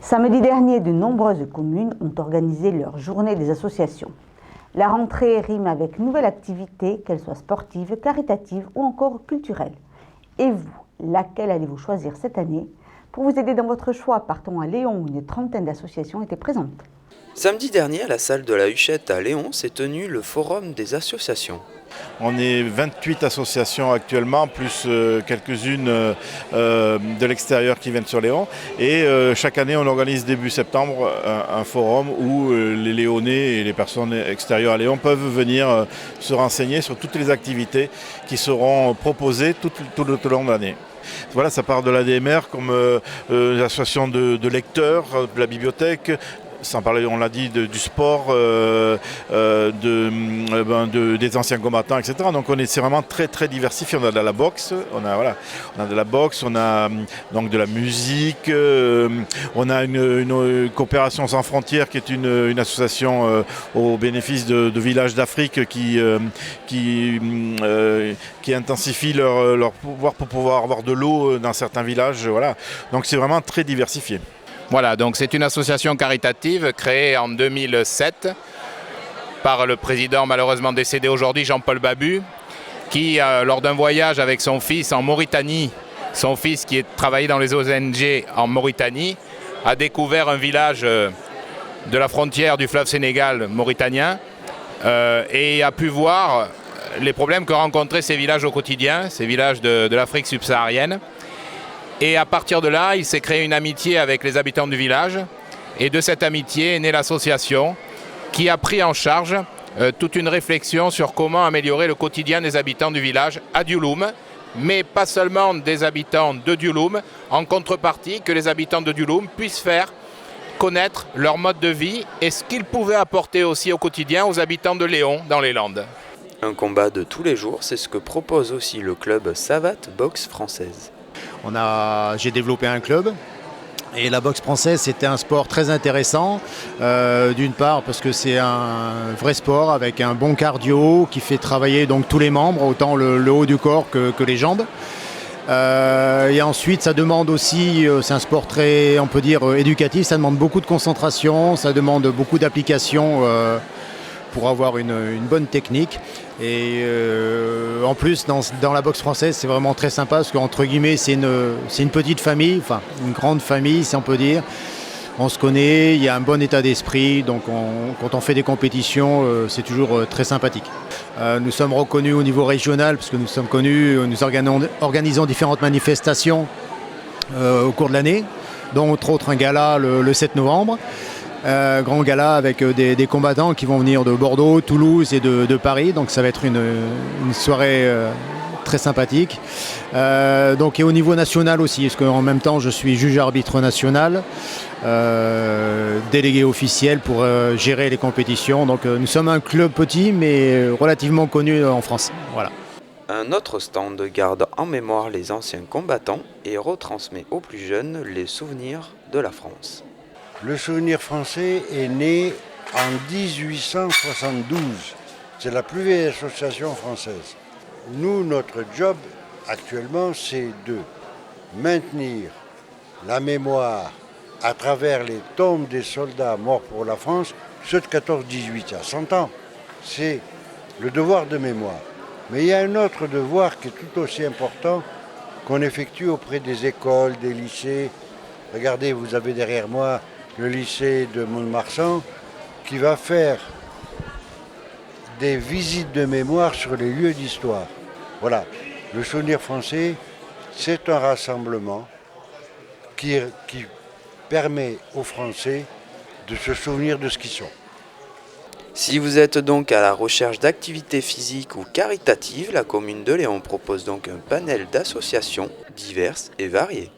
Samedi dernier, de nombreuses communes ont organisé leur journée des associations. La rentrée rime avec nouvelles activités, qu'elles soient sportives, caritatives ou encore culturelles. Et vous, laquelle allez-vous choisir cette année? Pour vous aider dans votre choix, partons à Léon où une trentaine d'associations étaient présentes. Samedi dernier, à la salle de la Huchette à Léon, s'est tenu le Forum des associations. On est 28 associations actuellement, plus quelques-unes de l'extérieur qui viennent sur Léon. Et chaque année, on organise début septembre un forum où les Léonais et les personnes extérieures à Léon peuvent venir se renseigner sur toutes les activités qui seront proposées tout le long de l'année. Voilà, ça part de l'ADMR comme l'association de lecteurs, de la bibliothèque, sans parler, on l'a dit, du sport, des anciens combattants, etc. Donc c'est vraiment très très diversifié. On a de la boxe, on a de la boxe, on a donc de la musique, on a une coopération sans frontières qui est une association au bénéfice de villages d'Afrique qui intensifie leur pouvoir pour pouvoir avoir de l'eau dans certains villages. Voilà. Donc c'est vraiment très diversifié. Voilà, donc c'est une association caritative créée en 2007 par le président malheureusement décédé aujourd'hui, Jean-Paul Babu, qui, lors d'un voyage avec son fils en Mauritanie, son fils qui travaillait dans les ONG en Mauritanie, a découvert un village de la frontière du fleuve Sénégal mauritanien et a pu voir les problèmes que rencontraient ces villages au quotidien, ces villages de l'Afrique subsaharienne. Et à partir de là, il s'est créé une amitié avec les habitants du village. Et de cette amitié est née l'association qui a pris en charge toute une réflexion sur comment améliorer le quotidien des habitants du village à Diouloum. Mais pas seulement des habitants de Diouloum, en contrepartie que les habitants de Diouloum puissent faire connaître leur mode de vie et ce qu'ils pouvaient apporter aussi au quotidien aux habitants de Léon dans les Landes. Un combat de tous les jours, c'est ce que propose aussi le club Savate Boxe Française. J'ai développé un club et la boxe française c'était un sport très intéressant d'une part parce que c'est un vrai sport avec un bon cardio qui fait travailler donc tous les membres, autant le haut du corps que les jambes. Et ensuite ça demande aussi, c'est un sport très on peut dire éducatif, ça demande beaucoup de concentration, ça demande beaucoup d'application pour avoir une bonne technique. Et en plus, dans la boxe française, c'est vraiment très sympa parce qu'entre guillemets, c'est une petite famille, enfin une grande famille, si on peut dire. On se connaît, il y a un bon état d'esprit, donc quand on fait des compétitions, c'est toujours très sympathique. Nous sommes reconnus au niveau régional parce que nous sommes connus, nous organisons différentes manifestations au cours de l'année, dont entre autres un gala le 7 novembre. Grand gala avec des combattants qui vont venir de Bordeaux, Toulouse et de Paris. Donc ça va être une soirée très sympathique. Et au niveau national aussi, parce qu'en même temps je suis juge arbitre national, délégué officiel pour gérer les compétitions. Donc nous sommes un club petit mais relativement connu en France. Voilà. Un autre stand garde en mémoire les anciens combattants et retransmet aux plus jeunes les souvenirs de la France. Le souvenir français est né en 1872. C'est la plus vieille association française. Nous, notre job actuellement, c'est de maintenir la mémoire à travers les tombes des soldats morts pour la France, ceux de 14-18 à 100 ans. C'est le devoir de mémoire. Mais il y a un autre devoir qui est tout aussi important qu'on effectue auprès des écoles, des lycées. Regardez, vous avez derrière moi le lycée de Mont-de-Marsan, qui va faire des visites de mémoire sur les lieux d'histoire. Voilà, le souvenir français, c'est un rassemblement qui permet aux Français de se souvenir de ce qu'ils sont. Si vous êtes donc à la recherche d'activités physiques ou caritatives, la commune de Léon propose donc un panel d'associations diverses et variées.